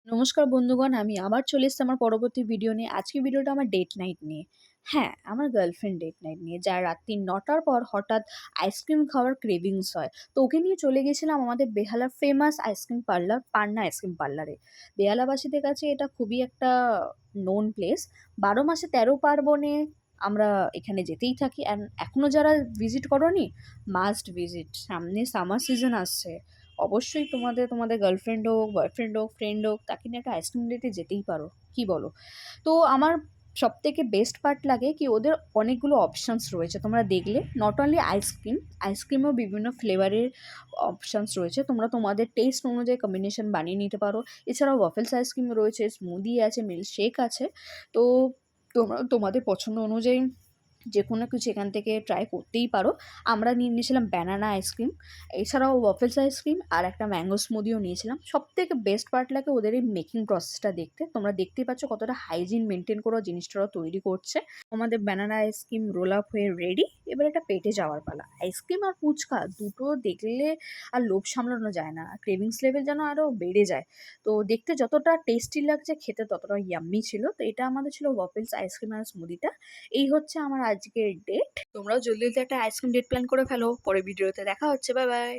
নমস্কার বন্ধুগণ, আমি আবার চলে এসেছি আমার পরবর্তী ভিডিও নিয়ে। আজকের ভিডিওটা আমার ডেট নাইট নিয়ে। হ্যাঁ, আমার গার্লফ্রেন্ড ডেট নাইট নিয়ে, যার রাত্রি ৯টার পর হঠাৎ আইসক্রিম খাওয়ার ক্রেভিংস হয়। তো ওকে নিয়ে চলে গেছিলাম আমাদের বেহালার ফেমাস আইসক্রিম পার্লার, পান্না আইসক্রিম পার্লারে। বেহালাবাসীদের কাছে এটা খুবই একটা নোন প্লেস। ১২ মাসে ১৩ পার্বণে আমরা এখানে যেতেই থাকি। অ্যান্ড এখনও যারা ভিজিট করোনি, মাস্ট ভিজিট। সামনে সামার সিজন আসছে। অবশ্যই তোমাদের গার্লফ্রেন্ড হোক, বয়ফ্রেন্ড হোক, ফ্রেন্ড হোক, তাকে নিয়ে একটা আইসক্রিম ডেটে যেতেই পারো। কি বলো? তো আমার সবথেকে বেস্ট পার্ট লাগে কি, ওদের অনেকগুলো অপশনস রয়েছে। তোমরা দেখলে নট অনলি আইসক্রিম, আইসক্রিমেও বিভিন্ন ফ্লেভারের অপশনস রয়েছে। তোমরা তোমাদের টেস্ট অনুযায়ী কম্বিনেশন বানিয়ে নিতে পারো। এছাড়াও ওয়াফেলস আইসক্রিম রয়েছে, স্মুদি আছে, মিল্কশেক আছে। তো তোমরা তোমাদের পছন্দ অনুযায়ী যেকোনো কিছু এখান থেকে ট্রাই করতেই পারো। আমরা নিয়ে নিয়েছিলাম ব্যানানা আইসক্রিম, এছাড়াও ওয়াফেলস আইসক্রিম আর একটা ম্যাঙ্গো স্মুদিও নিয়েছিলাম। সবথেকে বেস্ট পার্ট লাগে ওদের এই মেকিং প্রসেসটা দেখতে। তোমরা দেখতেই পাচ্ছ কতটা হাইজিন মেনটেন করে জিনিসটা তৈরি করছে। আমাদের ব্যানানা আইসক্রিম রোল আপ হয়ে রেডি। এবার এটা পেটে যাওয়ার পালা। আইসক্রিম আর ফুচকা দুটো দেখলে আর লোভ সামলানো যায় না, ক্রেভিংস লেভেল যেন আরও বেড়ে যায়। তো দেখতে যতটা টেস্টি লাগছে, খেতে ততটা ইয়াম্মি ছিল। তো এটা আমাদের ছিল ওয়াফেলস আইসক্রিম আর স্মুদিটা। এই হচ্ছে আমার আজকের ডেট। তোমরাও জলদি জলদি একটা আইসক্রিম ডেট প্ল্যান করে ফেলো। পরে ভিডিওতে দেখা হচ্ছে। Bye bye.